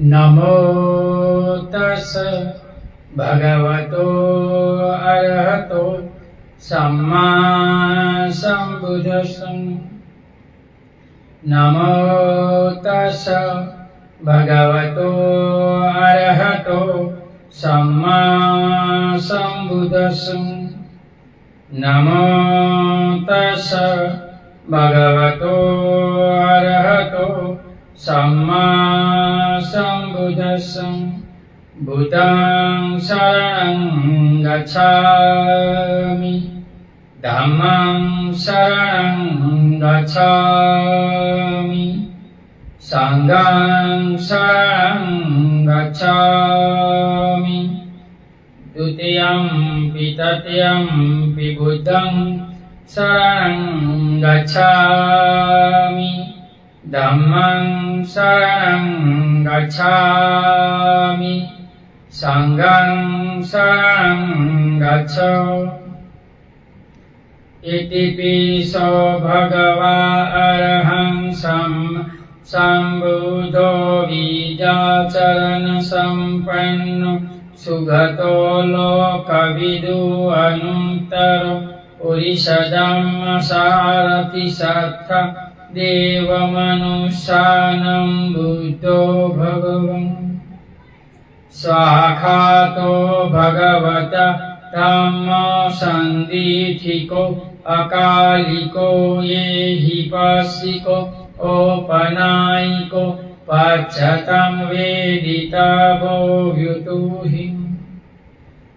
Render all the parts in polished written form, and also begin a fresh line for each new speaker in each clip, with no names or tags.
नमो तस् भगवतो अरहतो सम्मा सम्बुद्धस्स। नमो तस् भगवतो अरहतो सम्मा सम्बुद्धस्स। नमो तस् भगवतो अरहतो सम्मा सम्बुद्धस्स। भूतं शरणं गच्छामि, धम्मं शरणं गच्छामि, संघं शरणं गच्छामि। द्वितीयंपि तृतीयंपि बुद्धं शरणं गच्छामि, धम्मं शरणं गच्छामि, संघं शरणं गच्छामि। इतिपिसो भगवा अरहं सम्बुद्धो बीजाचरण सम्पन्नो सुगतो लोकविदु अनुत्तरो पुरुषधम्म सारथि सत्थ देवमनुष्यानं बुद्धो भगवन्। स्वाखातो भगवता धम्मो सन्दीठिको अकालिको एहिपस्सिको औपनायिको पच्यतं वेदितवो व्युतुहि।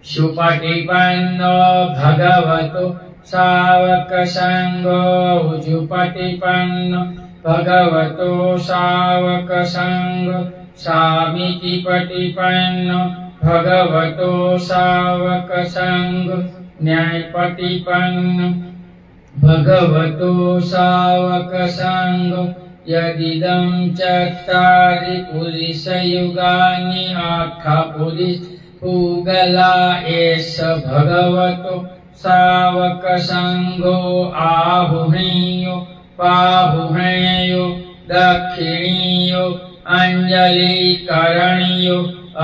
सुपटिपन्नो भगवतो सावकसङ्गो उजुपटिपन्नो भगवतो सावकसङ्गो सामिति पटिपन्नो भगवतो सावकसङ्गो न्यायपटिपन्नो भगवतो सावकसङ्गो। यदिदं चत्वारि पुरुषयुगानि आख्या पुरुषयुगला एष भगवतो सावकसङ्गो आहुणीयो पाहुणेयो दक्षिणीयो अंजलिकरणीयो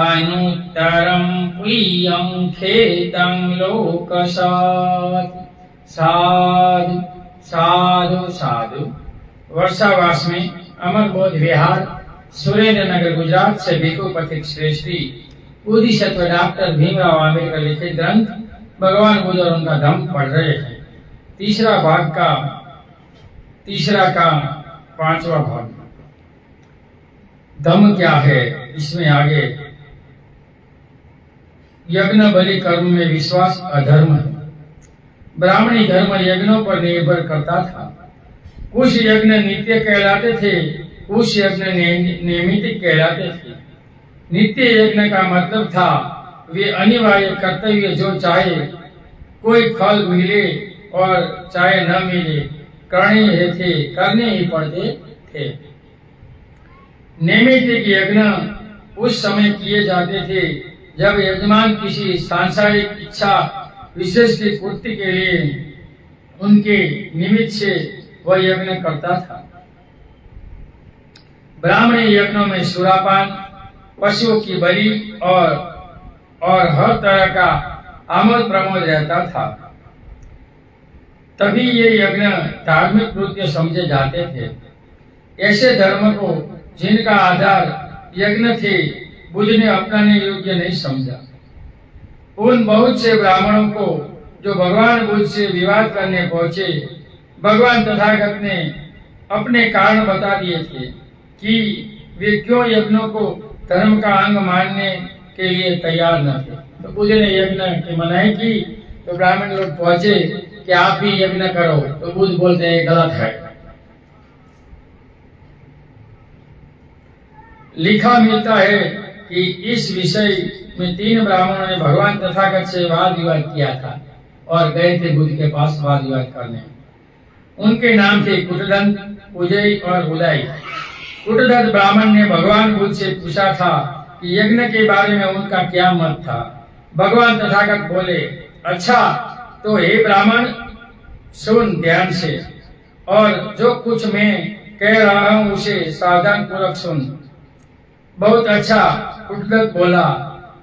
अनुत्तरं प्रियं खेतं लोकसात्। साधु साधु साधु। वर्षावास में अमरबोध विहार सुरेंद्र नगर गुजरात से भिक्षु पथिक श्रेष्ठी बोधिसत्व डॉक्टर भीमराव आंबेडकर लिखित ग्रंथ भगवान बुद्ध और उनका धम्म पढ़ रहे हैं। तीसरा का 5वां भाग। धम्म क्या है, इसमें आगे यज्ञ बलि कर्म में विश्वास अधर्म है। ब्राह्मणी धर्म यज्ञों पर निर्भर करता था। कुछ यज्ञ नित्य कहलाते थे, कुछ यज्ञ नैमित्तिक कहलाते थे। नित्य यज्ञ का मतलब था वे अनिवार्य कर्तव्य जो चाहे कोई फल मिले और चाहे न मिले करने ही पड़ते थे। नैमित्तिक यज्ञ उस समय किए जाते थे जब यजमान किसी सांसारिक इच्छा विशेष की पूर्ति के लिए उनके निमित्त से वह यज्ञ करता था। ब्राह्मणी यज्ञों में सुरापान, पशुओं की बलि और हर तरह का आमोद प्रमोद रहता था। तभी ये यज्ञ धार्मिक कृत्य समझे जाते थे। ऐसे धर्म को जिनका आधार यज्ञ थे बुद्ध ने अपनाने योग्य नहीं समझा। उन बहुत से ब्राह्मणों को जो भगवान बुद्ध से विवाद करने पहुंचे, भगवान तथागत ने अपने कारण बता दिए थे कि वे क्यों यज्ञों को धर्म का अंग मानने के लिए तैयार न थे। तो बुद्ध ने यज्ञ की मनाही की तो ब्राह्मण लोग पहुंचे कि आप भी यज्ञ करो, तो बुद्ध बोलते हैं गलत है। लिखा मिलता है कि इस विषय में 3 ब्राह्मणों ने भगवान तथागत से वाद विवाद किया था और गए थे बुद्ध के पास वाद विवाद करने। उनके नाम थे कुटदंत, उजय और उदय। कुटदंत ब्राह्मण ने भगवान बुद्ध से पूछा था कि यज्ञ के बारे में उनका क्या मत था। भगवान तथागत बोले, अच्छा तो हे ब्राह्मण सुन ध्यान से, और जो कुछ मैं कह रहा हूं उसे सावधान पूर्वक सुन। बहुत अच्छा उद्गत बोला।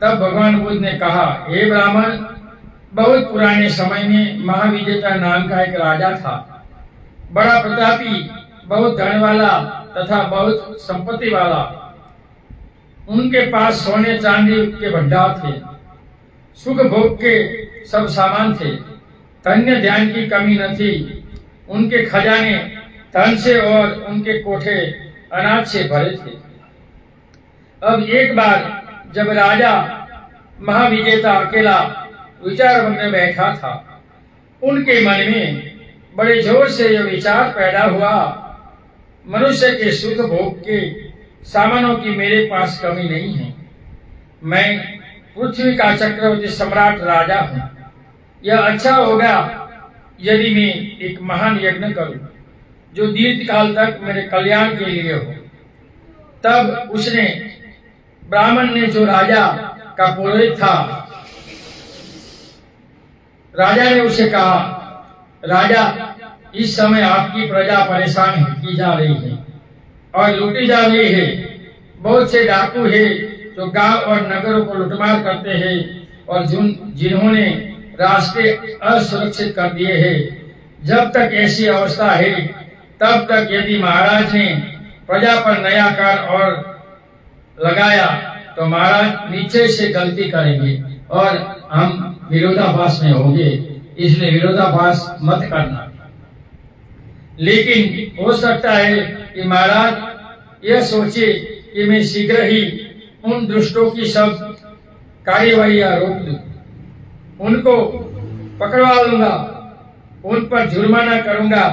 तब भगवान बुद्ध ने कहा, हे ब्राह्मण, बहुत पुराने समय में महाविजेता नाम का एक राजा था। बड़ा प्रतापी, बहुत धन वाला तथा बहुत संपत्ति वाला। उनके पास सोने चांदी के भंडार थे, सुख भोग के सब सामान थे, धन्य ध्यान की कमी न थी। उनके खजाने धन से और उनके कोठे अनाज से भरे थे। अब एक बार जब राजा महाविजेता अकेला विचार वन में बैठा था, उनके मन में बड़े जोर से यह विचार पैदा हुआ, मनुष्य के सुख भोग के सामानों की मेरे पास कमी नहीं है। मैं पृथ्वी का चक्रवर्ती सम्राट राजा हूँ। यह अच्छा होगा यदि मैं एक महान यज्ञ करूं जो दीर्घ काल तक मेरे कल्याण के लिए हो। तब उसने, ब्राह्मण ने, जो राजा का पुरोहित था, राजा ने उसे कहा, राजा, इस समय आपकी प्रजा परेशान की जा रही है और लूटी जा रही है। बहुत से डाकू है जो गांव और नगरों को लूटमार करते हैं और जिन्होंने रास्ते असुरक्षित कर दिए हैं। जब तक ऐसी अवस्था है, तब तक यदि महाराज ने प्रजा पर नया कर और लगाया तो महाराज नीचे से गलती करेंगे और हम विरोधाभास में होंगे। इसलिए विरोधाभास मत करना। लेकिन हो सकता है कि महाराज यह सोचे कि मैं शीघ्र ही उन दुष्टों की सब कार्यवाहियां रोक दूं, उनको पकड़वा लूंगा, उन पर जुर्माना करूंगा,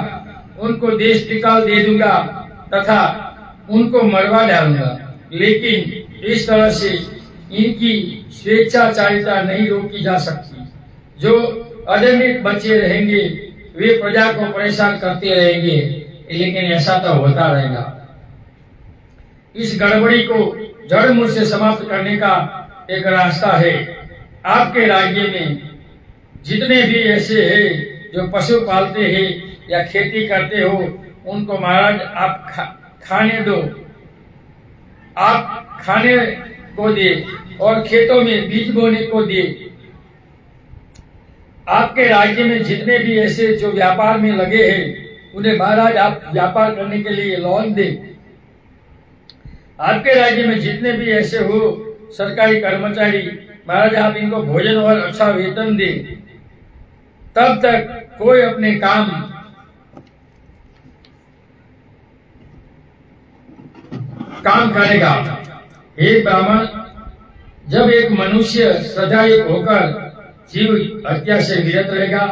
उनको देश निकाल दे दूंगा तथा उनको मरवा डालूंगा। लेकिन इस तरह से इनकी स्वेच्छाचारिता नहीं रोकी जा सकती। जो अदमित बच्चे रहेंगे वे प्रजा को परेशान करते रहेंगे, लेकिन ऐसा तो होता रहेगा। इस गड़बड़ी को जड़ मूल से समाप्त करने का एक रास्ता है। आपके राज्य में जितने भी ऐसे हैं जो पशु पालते हैं या खेती करते हो, उनको महाराज आप खाने दो, आप खाने को दे और खेतों में बीज बोने को दे। आपके राज्य में जितने भी ऐसे जो व्यापार में लगे हैं, उन्हें महाराज आप व्यापार करने के लिए लोन दे। आपके राज्य में जितने भी ऐसे हो सरकारी कर्मचारी, महाराज आप इनको भोजन और अच्छा वेतन दे। तब तक कोई अपने काम करेगा। हे ब्राह्मण, जब एक मनुष्य श्रद्धायुक्त होकर जीव हत्या से विरत रहेगा,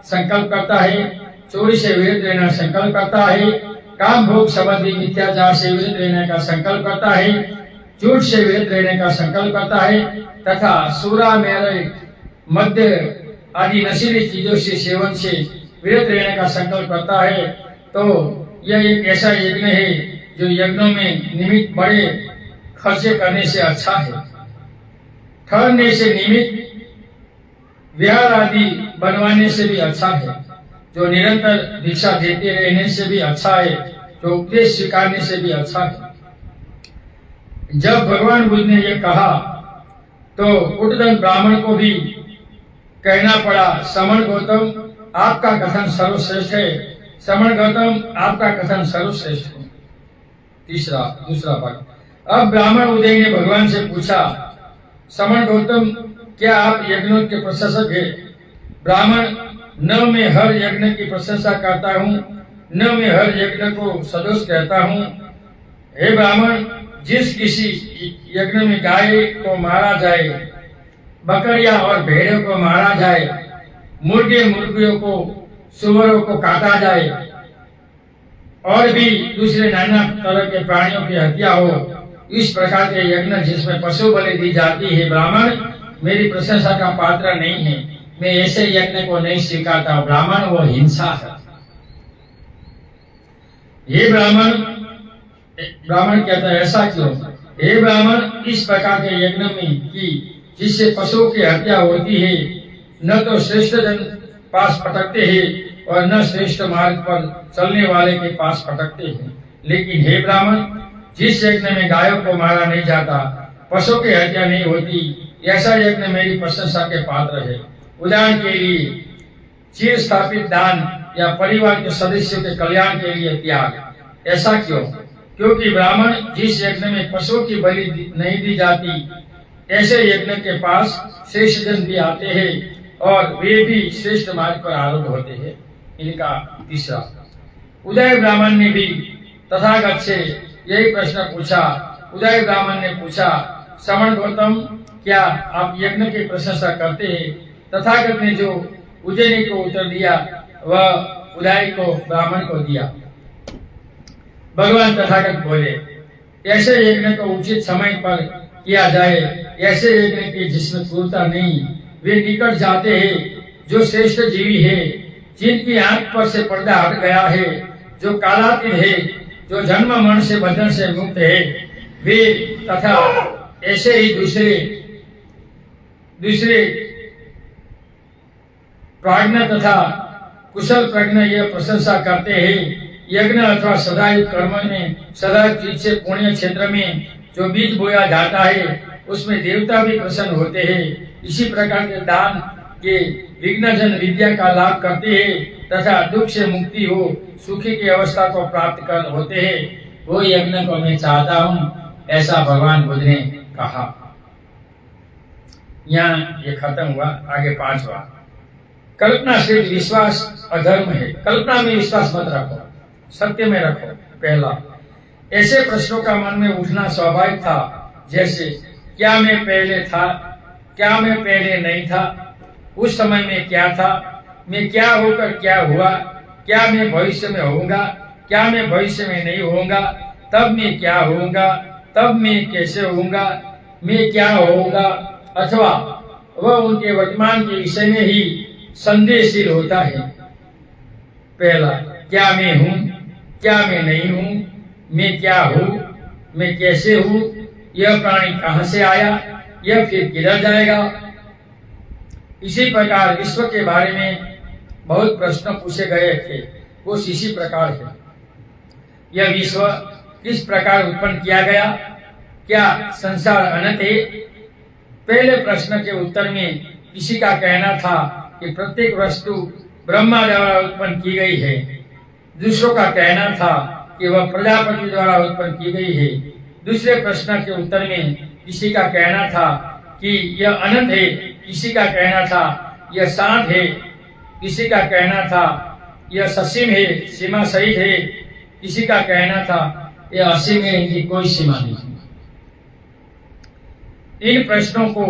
संकल्प करता है, चोरी से विरत रहना संकल्प करता है, काम भोग संबंधी मिथ्याचार से विरत रहने का संकल्प करता है, झूठ से विरत रहने का संकल्प करता है तथा सूरा मेरे मध्य आदि नशीली चीजों से सेवन से विरत रहने का संकल्प करता है, तो यह एक ऐसा यज्ञ है जो यज्ञों में निमित्त बड़े खर्चे करने से अच्छा है। ठहरने से निमित्त विहार आदि बनवाने से भी अच्छा है। जो निरंतर दीक्षा देते रहने से भी अच्छा है, जो उपदेश स्वीकारने से भी अच्छा है। जब भगवान बुद्ध ने यह कहा तो उद्दंड ब्राह्मण को भी कहना पड़ा, समण गौतम, आपका कथन सर्वश्रेष्ठ है। समण गौतम, आपका कथन सर्वश्रेष्ठ है। दूसरा भाग। अब ब्राह्मण उदय ने भगवान से पूछा, समण गौतम, क्या आप यज्ञों के प्रशंसक हैं? ब्राह्मण, न मैं हर यज्ञ की प्रशंसा करता हूँ, न मैं हर यज्ञ को सदोष कहता हूँ। हे ब्राह्मण, जिस किसी यज्ञ में गाय को मारा जाए, बकरियां और भेड़ों को मारा जाए, मुर्गे मुर्गियों को, सुअरों को काटा जाए और भी दूसरे नाना तरह के प्राणियों की हत्या हो, इस प्रकार के यज्ञ जिसमें पशु बलि दी जाती है, ब्राह्मण मेरी प्रशंसा का पात्र नहीं है। मैं ऐसे यज्ञ को नहीं स्वीकारता। ब्राह्मण वो हिंसा है। हे ब्राह्मण, ब्राह्मण कहता है ऐसा क्यों? हे ब्राह्मण, इस प्रकार के यज्ञ में कि जिससे पशुओं की हत्या होती है, न तो श्रेष्ठ जन पास पटकते हैं और न श्रेष्ठ मार्ग पर चलने वाले के पास पटकते हैं। लेकिन हे ब्राह्मण, जिस यज्ञ में गायों को मारा नहीं जाता, पशु की हत्या नहीं होती, ऐसा यज्ञ मेरी प्रशंसा के पात्र है। उदाहरण के लिए चिर स्थापित दान या परिवार के सदस्यों के कल्याण के लिए त्याग। ऐसा क्यों? क्योंकि ब्राह्मण जिस यज्ञ में पशुओं की बलि नहीं दी जाती, ऐसे यज्ञ के पास श्रेष्ठ जन भी आते हैं और वे भी श्रेष्ठ मार्ग पर आरूढ़ होते हैं। इनका तीसरा, उदय ब्राह्मण ने भी तथागत से यही प्रश्न पूछा। उदय ब्राह्मण ने पूछा, श्रवण गौतम, क्या आप यज्ञ की प्रशंसा करते हैं? तथागत ने जो उज्जैनी को उत्तर दिया वह उदय को ब्राह्मण को दिया। भगवान तथागत बोले, ऐसे यज्ञ को उचित समय पर किया जाए, ऐसे यज्ञ की जिसमें क्रूरता नहीं, वे निकट जाते हैं जो श्रेष्ठ जीवी है, जिनकी आंख पर से पर्दा हट गया है, जो कालातीत है, जो जन्म मरण से बंधन से मुक्त है, वे तथा ऐसे ही दूसरे प्राज्ञ तथा कुशल प्रज्ञ यह प्रशंसा करते हैं, यज्ञ अथवा सदायुक्त कर्म में सदायुक्त चित्त से पुण्य क्षेत्र में जो बीज बोया जाता है, उसमें देवता भी प्रसन्न होते हैं। इसी प्रकार के दान के विघ्नजन विद्या का लाभ करते हैं तथा दुख से मुक्ति हो, सुखी की अवस्था को प्राप्त कर होते हैं। वो यज्ञ को मैं चाहता हूँ, ऐसा भगवान बुद्ध ने कहा। यहाँ ये खत्म हुआ। आगे पांचवा, कल्पना से विश्वास अधर्म है। कल्पना में विश्वास मत रखो, सत्य में रखो। पहला, ऐसे प्रश्नों का मन में उठना स्वाभाविक था, जैसे क्या मैं पहले था, क्या मैं पहले नहीं था, उस समय में क्या था, मैं क्या होकर क्या हुआ, क्या मैं भविष्य में होऊंगा, क्या मैं भविष्य में नहीं होऊंगा, तब मैं क्या होऊंगा, तब मैं कैसे होऊंगा, मैं क्या होऊंगा, अथवा वह उनके वर्तमान के विषय में ही संदेहशील होता है। पहला, क्या मैं हूँ, क्या मैं नहीं हूँ, मैं क्या हूँ, मैं कैसे हूँ, यह प्राणी कहाँ से आया, यह फिर किधर जाएगा। इसी प्रकार विश्व के बारे में बहुत प्रश्न पूछे गए थे, वो इसी प्रकार है। यह विश्व किस प्रकार उत्पन्न किया गया, क्या संसार अनंत है? पहले प्रश्न के उत्तर में किसी का कहना था कि प्रत्येक वस्तु ब्रह्मा द्वारा उत्पन्न की गई है। दूसरों का कहना था कि वह प्रजापति द्वारा उत्पन्न की गई है। दूसरे प्रश्न के उत्तर में किसी का कहना था कि यह अनंत है, किसी का कहना था यह शांत है, किसी का कहना था यह ससीम है, सीमा सहित है, किसी का कहना था यह असीम है, इनकी कोई सीमा नहीं। इन प्रश्नों को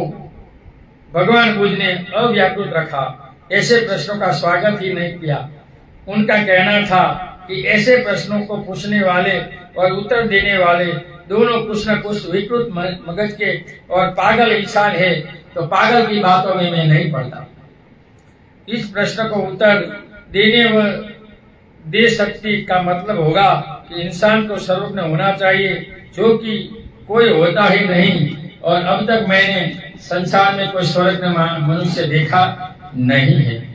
भगवान बुद्ध ने अव्याकृत रखा, ऐसे प्रश्नों का स्वागत ही नहीं किया। उनका कहना था कि ऐसे प्रश्नों को पूछने वाले और उत्तर देने वाले दोनों कुछ न कुछ विकृत मगज के और पागल इंसान है, तो पागल की बातों में मैं नहीं पड़ता। इस प्रश्न को उत्तर देने व दे सकती का मतलब होगा कि इंसान को सर्वज्ञ होना चाहिए, जो कि कोई होता ही नहीं, और अब तक मैंने संसार में कोई सर्वज्ञ मनुष्य देखा नहीं है।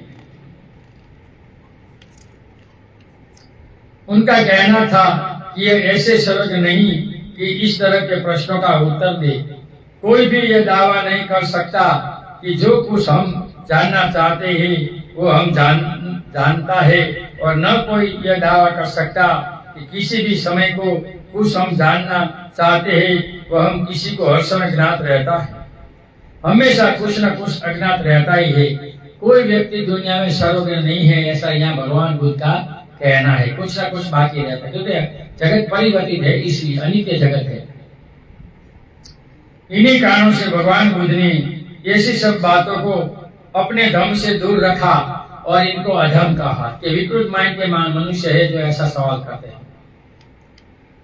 उनका कहना था कि यह ऐसे सर्वज्ञ नहीं कि इस तरह के प्रश्नों का उत्तर दे। कोई भी यह दावा नहीं कर सकता कि जो कुछ हम जानना चाहते हैं वो हम जानता है, और न कोई यह दावा कर सकता कि किसी भी समय को कुछ हम जानना चाहते हैं वह हम किसी को हर समय ज्ञात रहता है। हमेशा कुछ न कुछ अज्ञात रहता ही है। कोई व्यक्ति दुनिया में सर्वज्ञ नहीं है, ऐसा यहाँ भगवान बुद्ध का कहना है। कुछ न कुछ बाकी रहता है, क्योंकि जगत परिवर्तित है, इसलिए अनित्य जगत है। इन्हीं कारणों से भगवान बुद्ध ने ऐसी सब बातों को अपने धर्म से दूर रखा और इनको अधर्म कहा कि विकृत माइंड के मनुष्य है जो ऐसा सवाल करते हैं।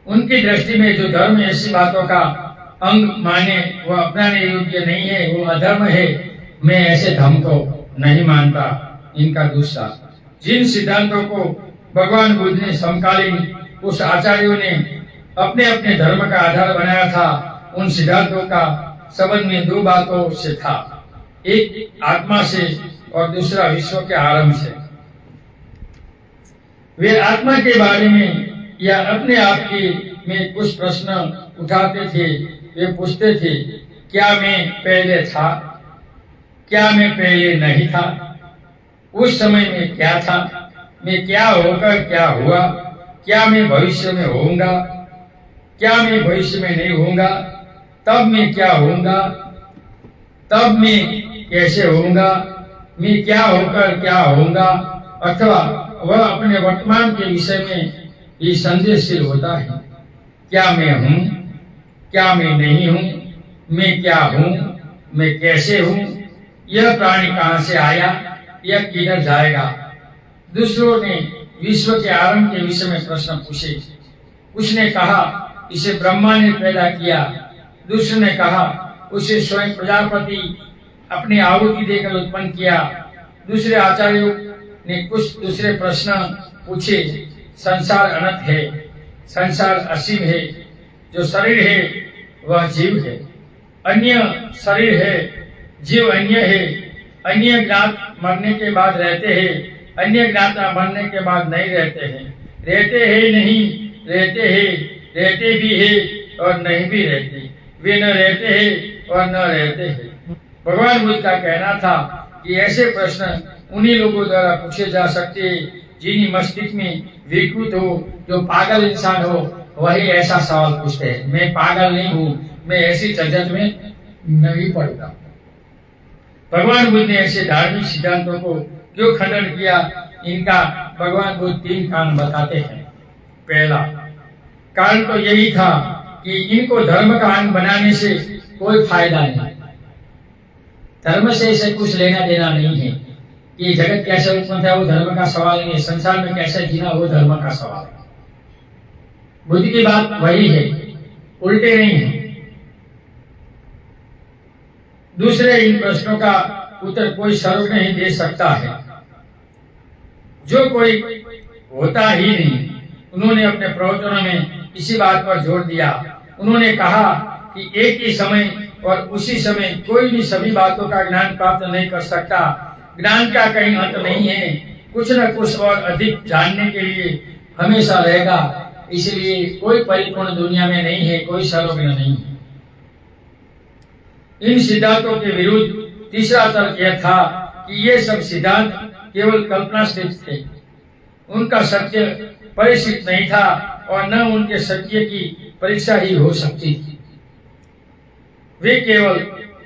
उनकी दृष्टि में जो धर्म ऐसी बातों का अंग माने वह अपनाने योग्य नहीं है, वो अधर्म है। मैं ऐसे धर्म को नहीं मानता। इनका दूसरा, जिन सिद्धांतों को भगवान बुद्ध ने समकालीन उस आचार्यों ने अपने अपने धर्म का आधार बनाया था, उन सिद्धांतों का संबंध में दो बातों से था, एक आत्मा से और दूसरा विश्व के आरंभ से। वे आत्मा के बारे में या अपने आप की में कुछ प्रश्न उठाते थे। वे पूछते थे, क्या मैं पहले था, क्या मैं पहले नहीं था, उस समय में क्या था, मैं क्या होकर क्या हुआ, क्या मैं भविष्य में होऊंगा, क्या मैं भविष्य में नहीं होऊंगा, तब मैं क्या होऊंगा, तब मैं कैसे होऊंगा, मैं क्या होकर क्या होऊंगा, अथवा वह अपने वर्तमान के विषय में ही संदेहशील होता है। क्या मैं हूँ, क्या मैं नहीं हूँ, मैं क्या हूँ, मैं कैसे हूँ, यह प्राणी कहाँ से आया, यह किधर जाएगा। दूसरों ने विश्व के आरंभ के विषय में प्रश्न पूछे। उसने कहा, इसे ब्रह्मा ने पैदा किया। दूसरे ने कहा, उसे स्वयं प्रजापति अपनी आहुति देकर उत्पन्न किया। दूसरे आचार्यों ने कुछ दूसरे प्रश्न पूछे। संसार अनंत है, संसार असीम है, जो शरीर है वह जीव है, अन्य शरीर है, जीव अन्य है, अन्य ज्ञात मरने के बाद रहते हैं, अन्य ज्ञाता मरने के बाद नहीं रहते हैं, रहते हैं नहीं रहते हैं, रहते भी है और नहीं भी रहते, वे न रहते हैं और न रहते हैं। भगवान बुद्ध का कहना था कि ऐसे प्रश्न उन्हीं लोगों द्वारा पूछे जा सकते हैं जिन्हीं मस्तिष्क में विकृत हो, जो पागल इंसान हो, वही ऐसा सवाल पूछते हैं। मैं पागल नहीं हूँ, मैं ऐसी झंझट में नहीं पड़ता। भगवान बुद्ध ने ऐसे धार्मिक सिद्धांतों को क्यों खंडन किया, इनका भगवान बुद्ध 3 कारण बताते हैं। पहला कारण तो यही था कि इनको धर्म का अंग बनाने से कोई फायदा नहीं, धर्म से इसे कुछ लेना देना नहीं है। कि जगत कैसे उत्पन्न है वो धर्म का सवाल नहीं है, संसार में कैसे जीना वो धर्म का सवाल है। बुद्ध की बात वही है, उल्टे नहीं है। दूसरे इन प्रश्नों का उत्तर कोई सर्व नहीं दे सकता है, जो कोई होता ही नहीं। उन्होंने अपने प्रवचनों में इसी बात पर जोर दिया। उन्होंने कहा कि एक ही समय और उसी समय कोई भी सभी बातों का ज्ञान प्राप्त नहीं कर सकता। ज्ञान का कहीं अंत नहीं है, कुछ न कुछ और अधिक जानने के लिए हमेशा रहेगा। इसलिए कोई परिपूर्ण दुनिया में नहीं है, कोई सर्वज्ञ नहीं है। इन सिद्धांतों के विरुद्ध तीसरा तर्क यह था कि ये सब सिद्धांत केवल कल्पना सिद्ध थे, उनका सत्य परिचित नहीं था और न उनके सत्य की परीक्षा ही हो सकती थी। वे केवल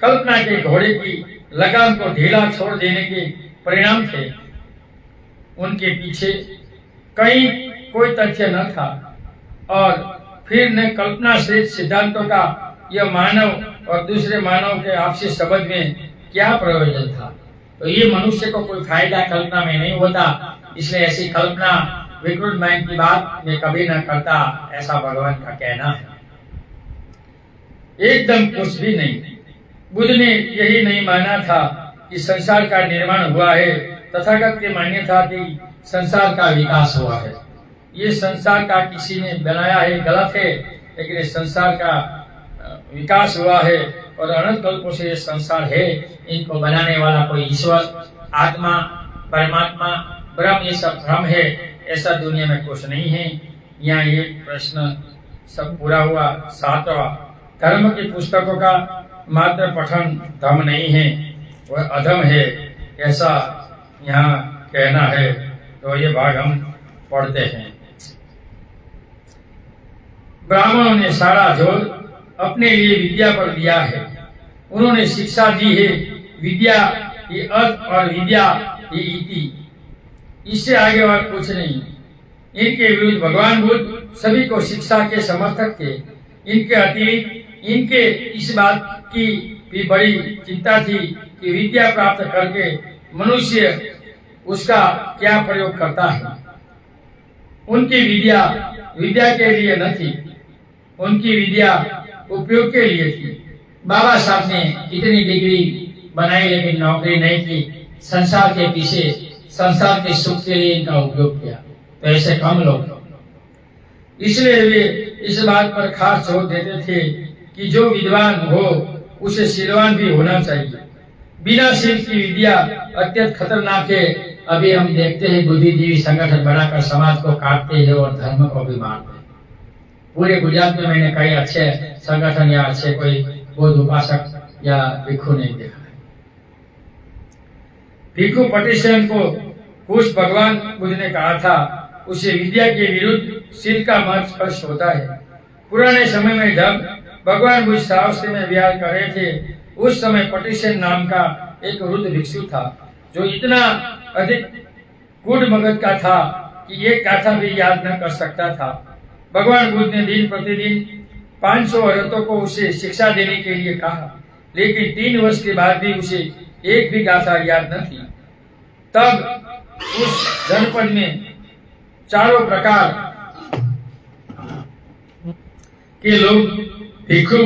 कल्पना के घोड़े की लगाम को ढीला छोड़ देने के परिणाम थे। उनके पीछे कहीं कोई तथ्य न था और फिर न कल्पना से सिद्धांतों का यह मानव और दूसरे मानव के आपसी संबंध में क्या प्रयोजन था। तो ये मनुष्य को कोई फायदा कल्पना में नहीं होता, इसलिए ऐसी कल्पना विकृत माइंड की बात में कभी न करता, ऐसा भगवान का कहना है। एकदम कुछ भी नहीं। बुद्ध ने यही नहीं माना था कि संसार का निर्माण हुआ है, तथागत की मान्यता थी संसार का विकास हुआ है। ये संसार का किसी ने बनाया है गलत है, लेकिन इस संसार का विकास हुआ है और अनंत कल्पों से ये संसार है। इनको बनाने वाला कोई ईश्वर, आत्मा, परमात्मा, ब्रह्म, ये सब भ्रम है, ऐसा दुनिया में कुछ नहीं है। यहाँ ये प्रश्न सब पूरा हुआ। 7वां, धर्म की पुस्तकों का मात्र पठन धर्म नहीं है, वह अधम है, ऐसा यहाँ कहना है। तो ये भाग हम पढ़ते हैं। ब्राह्मणों ने सारा जोर अपने लिए विद्या पर दिया है। उन्होंने शिक्षा दी है, विद्या ही अर्थ और विद्या ही इति, इससे आगे और कुछ नहीं। इनके विरुद्ध भगवान बुद्ध सभी को शिक्षा के समर्थक थे। इनके अतिरिक्त इनके इस बात की भी बड़ी चिंता थी कि विद्या प्राप्त करके मनुष्य उसका क्या प्रयोग करता है। उनकी विद्या विद्या के लिए न थी, उनकी विद्या उपयोग के लिए थी। बाबा साहब ने कितनी डिग्री बनाई लेकिन नौकरी नहीं की, संसार के पीछे, संसार के सुख के लिए इनका उपयोग किया। तो ऐसे कम लोग, इसलिए वे इस बात पर खास जोर देते थे कि जो विद्वान हो उसे शीलवान भी होना चाहिए। बिना शील की विद्या अत्यंत खतरनाक है। अभी हम देखते हैं बुद्धिजीवी संगठन बनाकर समाज को काटते हैं और धर्म को भी मारते हैं। पूरे गुजरात में मैंने कई अच्छे संगठन या अच्छे कोई बौद्ध उपासक या भिक्षु नहीं देखा। भिक्षु पटिशन को कुछ भगवान बुद्ध ने कहा था, उसे विद्या के विरुद्ध शील का मत स्पष्ट होता है। पुराने समय में जब भगवान बुद्ध श्रावस्ती में विहार कर रहे थे, उस समय पटिशन नाम का एक वृद्ध भिक्षु था, जो इतना अधिक गूढ़ मगज का था कि एक गाथा भी याद न कर सकता था। भगवान बुद्ध ने दिन प्रतिदिन 500 औरतों को उसे शिक्षा देने के लिए कहा, लेकिन 3 वर्ष के बाद भी उसे एक भी गाथा याद न थी। तब उस जनपद में चारों प्रकार के लोग, भिक्षु,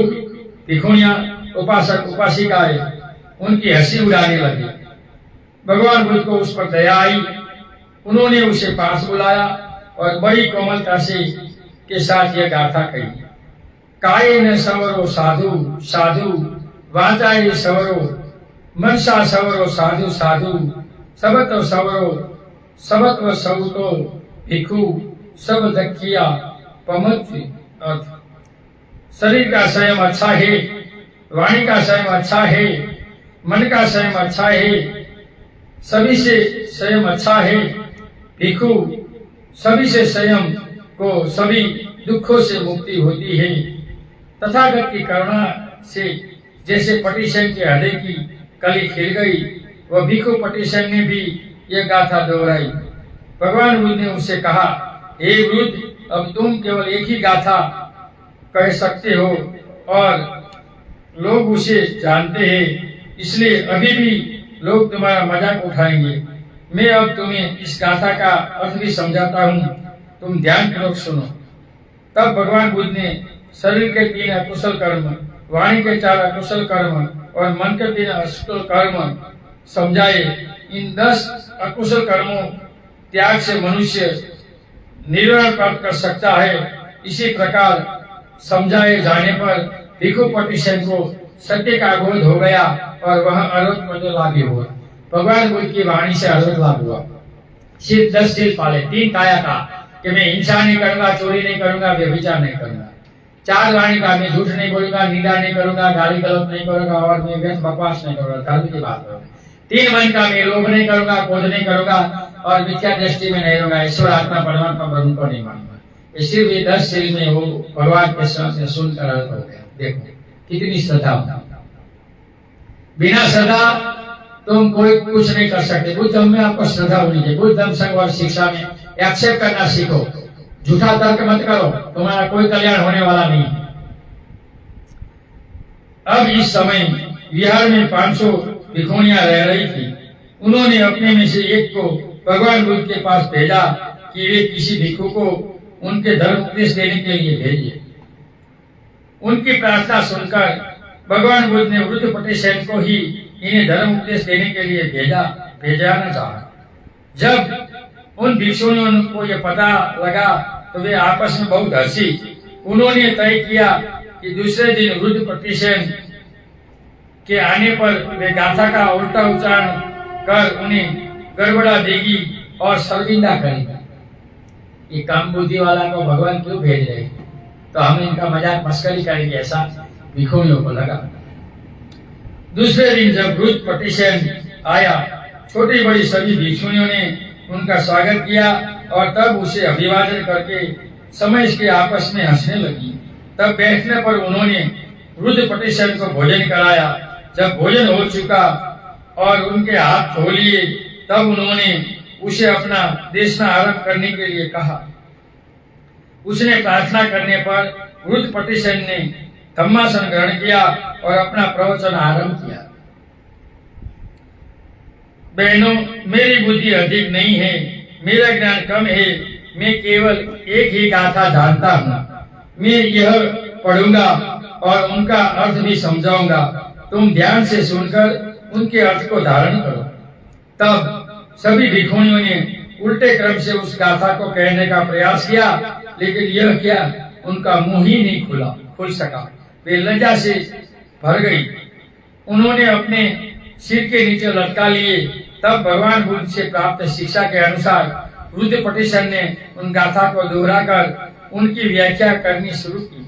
भिक्षुणियां, उपासक, उपासिकाएं उनकी हंसी उड़ाने लगे। भगवान बुद्ध को उस पर दया आई। उन्होंने उसे पास बुलाया और बड़ी कोमलता से के साथ यह गाथा कही। कायेन सवरो साधु साधु, वाचाये सवरो, मनसा सवरो साधु साधु, सबतो सवरो सबत्व सवतो, भिक्षु सब दखिया पमत्व। अर्थ, शरीर का स्वयं अच्छा है, वाणी का स्वयं अच्छा है, मन का स्वयं अच्छा है, सभी से स्वयं अच्छा है। भिक्षु सभी से स्वयं को सभी दुखों से मुक्ति होती है। तथागत की करुणा से जैसे पटिशन के हृदय की कली खिल गई, वह भिक्षु पटिशन ने भी यह गाथा दोहराई। भगवान बुद्ध ने उससे कहा, हे वृद्ध, अब तुम केवल एक ही गाथा कह सकते हो और लोग उसे जानते हैं, इसलिए अभी भी लोग तुम्हारा मजाक उठाएंगे। मैं अब तुम्हें इस गाथा का अर्थ भी समझाता हूँ, तुम ध्यानपूर्वक सुनो। तब भगवान बुद्ध ने शरीर के 3 अकुशल कर्म, वाणी के 4 अकुशल कर्म और मन के 3 अकुशल कर्म समझाए। इन 10 अकुशल कर्मों त्याग से मनुष्य निर्वाण प्राप्त कर सकता है। इसी प्रकार समझाए जाने पर भिक्षु पटिशन को सत्य का बोध हो गया और वह अरोध पद लाभ हुआ। भगवान बुद्ध की वाणी से अरोध लाभ हुआ। सिर्फ 10 शील पाले, 3 काया का कि मैं हिंसा नहीं करूंगा, चोरी नहीं करूंगा, व्यभिचार नहीं करूंगा। 4 वाणी का, मैं झूठ नहीं बोलूंगा, निंदा नहीं करूंगा, गाली गलौज नहीं करूंगा और मैं व्यर्थ बकवास नहीं करूंगा, धर्म की बात करूंगा। 3 मन का, मैं लोभ नहीं करूंगा, क्रोध नहीं करूंगा और मिथ्या दृष्टि में नहीं रहूंगा, ईश्वर आत्मा परमात्मा ब्रह्म को नहीं मानूंगा। सिर्फ ये 10 शील में वो भगवान के से सुनकर अर्थ हो गया। देखो कितनी श्रद्धा। बिना श्रद्धा तुम कोई कुछ नहीं कर सकते। बुद्ध धर्म में आपको श्रद्धा होनी चाहिए। बुद्ध धर्म संघ और शिक्षा में एक्सेप्ट करना सीखो, झूठा तर्क मत करो, तुम्हारा कोई कल्याण होने वाला नहीं। अब इस समय विहार में 500 भिक्षुणियां रह रही थी। उन्होंने अपने में से एक को भगवान बुद्ध के पास भेजा कि वे किसी भिक्षु को उनके धर्म उपदेश देने के लिए भेजिए। उनकी प्रार्थना सुनकर भगवान बुद्ध ने वृद्ध पटिशन को ही इन्हें धर्म उपदेश देने के लिए भेजाना चाहा। जब उन भिक्षुओं को यह पता लगा तो वे आपस में बहुत हंसी। उन्होंने तय किया कि दूसरे दिन वृद्ध पटिशन के आने पर वे गाथा का उल्टा उच्चारण कर उन्हें गड़बड़ा देगी और शर्मिंदा करेगी। ये कम बुद्धि वाला को भगवान क्यों भेज रहे, तो हम इनका मजाक मस्करी करेंगे, ऐसा भिक्षुणियों को लगा। दूसरे दिन जब वृद्ध पटिशन आया, छोटी बड़ी सभी भिक्षुणियों ने उनका स्वागत किया और तब उसे अभिवादन करके समय के आपस में हंसने लगी। तब बैठने पर उन्होंने वृद्ध पटिशन को भोजन कराया। जब भोजन हो चुका और उनके हाथ धो लिए, तब उन्होंने उसे अपना देशना आरंभ करने के लिए कहा। उसने प्रार्थना करने पर वृद्ध पटिशन ने धम्मासन ग्रहण किया और अपना प्रवचन आरंभ किया। बहनों, मेरी बुद्धि अधिक नहीं है, मेरा ज्ञान कम है, मैं केवल एक ही गाथा जानता हूँ। मैं यह पढ़ूंगा और उनका अर्थ भी समझाऊंगा। तुम ध्यान से सुनकर उनके अर्थ को धारण करो। तब सभी भिक्षुणियों ने उल्टे क्रम से उस गाथा को कहने का प्रयास किया, लेकिन यह क्या, उनका मुंह ही नहीं खुल सका। वे लज्जा से भर गई। उन्होंने अपने सिर के नीचे लटका लिए। तब भगवान बुद्ध से प्राप्त शिक्षा के अनुसार वृद्ध पटिशन ने उन गाथा को दोहराकर उनकी व्याख्या करनी शुरू की।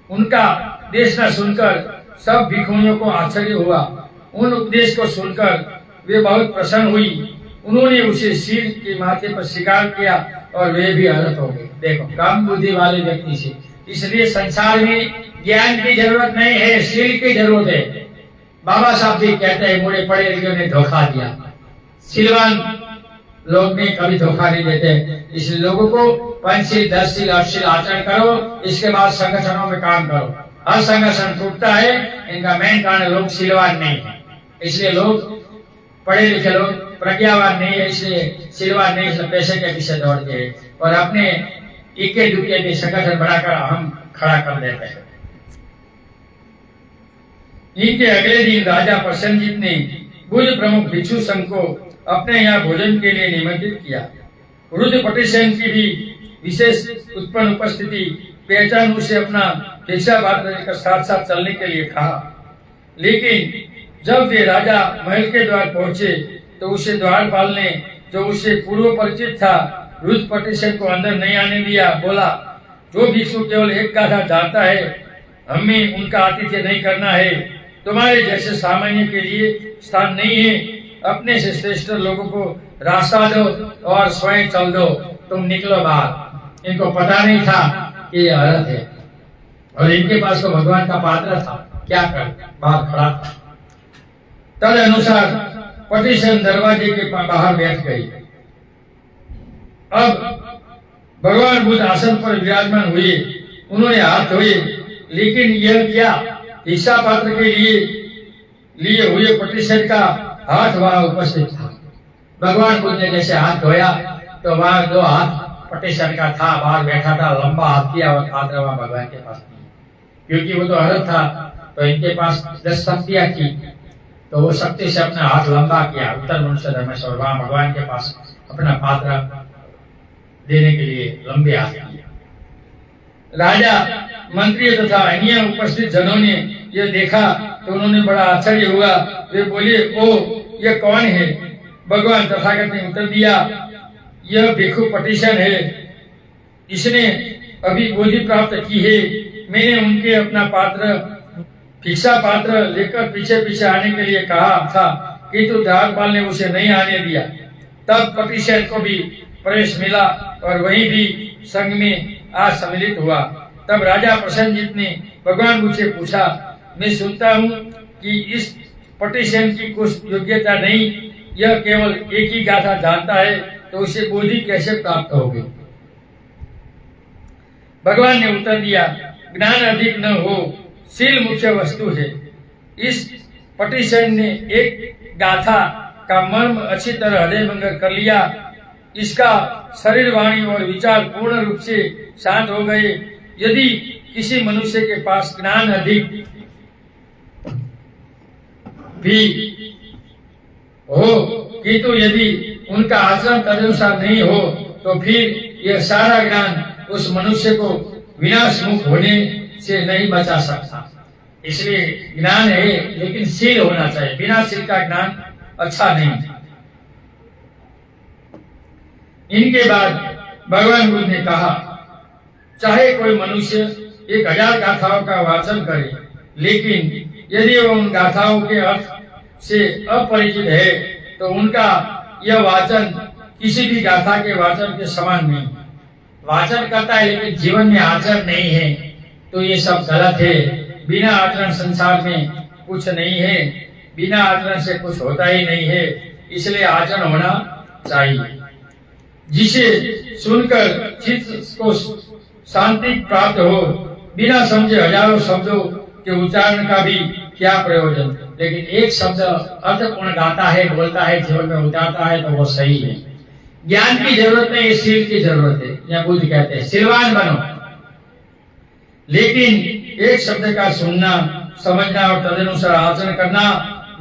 उनका देशना सुनकर सब भिक्षुणियों को आश्चर्य हुआ। उन उपदेश को सुनकर वे बहुत प्रसन्न हुई। उन्होंने उसे सिर के माथे पर स्वीकार किया और वे भी अरहत हो गए। देखो, कम बुद्धि वाले व्यक्ति से, इसलिए संसार में ज्ञान की जरूरत नहीं है, सिल की जरूरत है। बाबा साहब भी कहते हैं, मुझे पढ़े लिखे ने धोखा दिया। सिलवान लोग ने कभी धोखा नहीं देते। इसलिए लोगों को 5 शील 10 शील 8 शील आचरण करो, इसके बाद संगठनों में काम करो। हर संगठन टूटता है, इनका मेन कारण लोग सिलवान नहीं है। इसलिए लोग पढ़े लिखे लोग प्रज्ञावान नहीं है, इसलिए सिलवान नहीं, इसलिए पैसे के पीछे दौड़ते हैं और अपने इक्के दुक्के के संगठन बनाकर हम खड़ा कर देते हैं। इनके अगले दिन राजा प्रसन्नजीत ने बुद्ध प्रमुख भिक्षु संघ को अपने यहाँ भोजन के लिए निमंत्रित किया। रुद्र पटिसेन की भी विशेष उत्पन्न उपस्थिति पहचान उसे अपना भिक्षा पात्र लेकर साथ साथ चलने के लिए कहा। लेकिन जब वे राजा महल के द्वार पहुंचे तो उसे द्वारपाल ने, जो उसे पूर्व परिचित था, रुद्र पटिसेन को अंदर नहीं आने दिया। बोला, जो भिक्षु केवल एक गाथा जानता है, हमें उनका आतिथ्य नहीं करना है। तुम्हारे जैसे सामान्य के लिए स्थान नहीं है। अपने से श्रेष्ठ लोगों को रास्ता दो और स्वयं चल दो, तुम निकलो बाहर। इनको पता नहीं था कि ये अरहत है और इनके पास तो भगवान का पात्र था, क्या कर बाहर खड़ा था। तद अनुसार पटिसेन दरवाजे के बाहर बैठ गई। अब भगवान बुद्ध आसन पर विराजमान हुए। उन्होंने हाथ धोए, लेकिन यह क्या, भिक्षा पात्र के लिए हुए पटिसेन का हाथ वहां उपस्थित था। भगवान बुद्ध ने जैसे हाथ धोया तो वहां जो हाथ पटिसेन का था, बाहर बैठा था, लंबा हाथ किया और पात्र वहां भगवान के पास नहीं, क्योंकि वो तो अरहत था। तो इनके पास 10 शक्तियां थी, तो वो शक्ति से अपना हाथ लंबा किया उत्तर मनुष्य धर्म से, और वहां भगवान के पास अपना पात्र देने के लिए लंबे हाथ किया। राजा, मंत्री तथा अन्य उपस्थित जनों ने यह देखा तो उन्होंने बड़ा आश्चर्य हुआ। वे बोले, ओ यह कौन है? भगवान तथागत ने उत्तर दिया, यह भिक्षु पटिसेन है। इसने अभी बोधि प्राप्त की है। मैंने उनके अपना पात्र, भिक्षा पात्र लेकर पीछे पीछे आने के लिए कहा था, किंतु द्वारपाल ने उसे नहीं आने दिया। तब पटिसेन को भी प्रवेश मिला और वहीं भी संघ में आज सम्मिलित हुआ। तब राजा प्रसन्नजीत ने भगवान बुद्ध से पूछा, मैं सुनता हूँ कि इस पटिसेन की कुछ योग्यता नहीं, यह केवल एक ही गाथा जानता है, तो उसे बोधि कैसे प्राप्त होगी? भगवान ने उत्तर दिया, ज्ञान अधिक न हो, शील मुख्य वस्तु है। इस पटिसेन ने एक गाथा का मर्म अच्छी तरह हृदयंगम कर लिया। इसका शरीर, वाणी और विचार पूर्ण रूप से शांत हो गए। यदि किसी मनुष्य के पास ज्ञान अधिक भी हो, किंतु यदि उनका आचरण तदनुसार नहीं हो, तो फिर यह सारा ज्ञान उस मनुष्य को विनाश मुक्त होने से नहीं बचा सकता। इसलिए ज्ञान है, लेकिन शील होना चाहिए। बिना शील का ज्ञान अच्छा नहीं। इनके बाद भगवान बुद्ध ने कहा, चाहे कोई मनुष्य 1000 गाथाओं का वाचन करे, लेकिन यदि वो उन गाथाओं के अर्थ से अपरिचित है, तो उनका यह वाचन किसी भी गाथा के वाचन के समान नहीं। वाचन करता है लेकिन जीवन में आचरण नहीं है, तो ये सब गलत है। बिना आचरण संसार में कुछ नहीं है, बिना आचरण से कुछ होता ही नहीं है। इसलिए आचरण होना चाहिए, जिसे सुनकर चित्त को शांति प्राप्त हो। बिना समझे हजारों शब्दों के उच्चारण का भी क्या प्रयोजन? लेकिन एक शब्द अर्थपूर्ण गाता है, बोलता है, जीवन में उतारता है, तो वो सही है। ज्ञान की जरूरत नहीं, शील की जरूरत है। या बुद्ध कहते हैं शीलवान बनो। लेकिन एक शब्द का सुनना, समझना और तदनुसार आचरण करना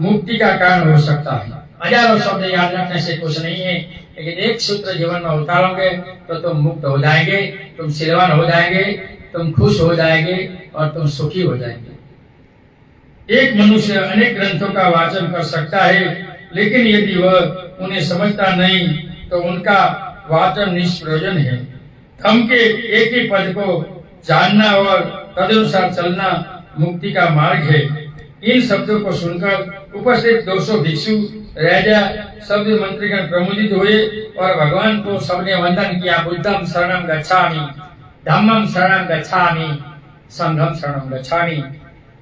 मुक्ति का कारण हो सकता है। हजारों शब्द याद रखने से कुछ नहीं है, लेकिन एक सूत्र जीवन में उतारोगे तो तुम मुक्त हो जाएंगे, तुम शीलवान हो जाएंगे, तुम खुश हो जाएंगे और तुम सुखी हो जाएंगे। एक मनुष्य अनेक ग्रंथों का वाचन कर सकता है, लेकिन यदि वह उन्हें समझता नहीं तो उनका वाचन निष्प्रयोजन है। धम्म के एक ही पद को जानना और तदनुसार चलना मुक्ति का मार्ग है। इन शब्दों को सुनकर उपस्थित 200 भिक्षु राजा शब्द मंत्रीगण प्रमुदित हुए और भगवान को सबने वंदन किया। बुद्धम शरणम गच्छामि, धम्मम शरणम गच्छामि, संघम शरणम गच्छामि।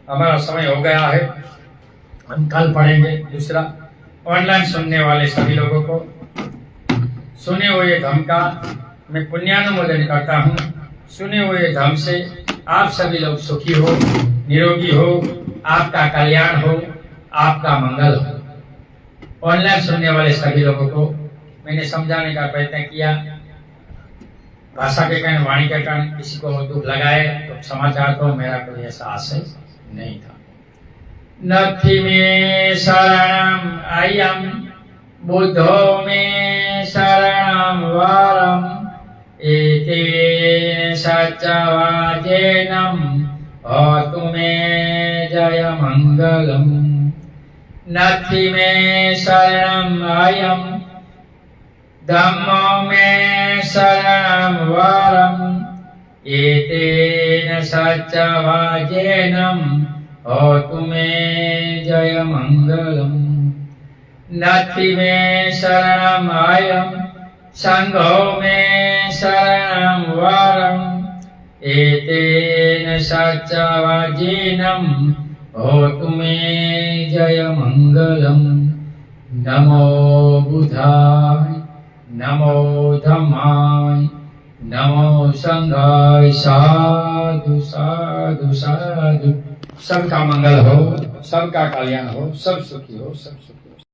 हमारा समय हो गया है, हम कल पढ़ेंगे दूसरा। ऑनलाइन सुनने वाले सभी लोगों को सुने हुए धम्म का मैं पुण्यानुमोदन करता हूँ। सुने हुए धम्म से आप सभी लोग सुखी हो, निरोगी हो, आपका कल्याण हो, आपका मंगल हो। ऑनलाइन सुनने वाले सभी लोगों को मैंने समझाने का प्रयत्न किया। भाषा के कारण, वाणी के कारण किसी को दुख लगाए तो समाचार को मेरा कोई ऐसा आशय नहीं था। नथि मे शरणम अयम बुद्धो मे शरणम वरम एतेन सच्चवाचेनम होतु मे जय मंगलम। नथि मे शरणम अयम धम्मो मे शरणम वरम एतेन सच्चवाचेनम होतु मे जय मंगलम। नथि मे शरणम अयम संघो मे शरणम वरम एतेन सच्चवाचेनम होतु मे जय मंगलम। नमो बुद्धाय, नमो धम्माय, नमो संघाय। साधु साधु साधु। सबका मंगल हो, सबका कल्याण हो, सब सुखी हो, सब सुखी हो।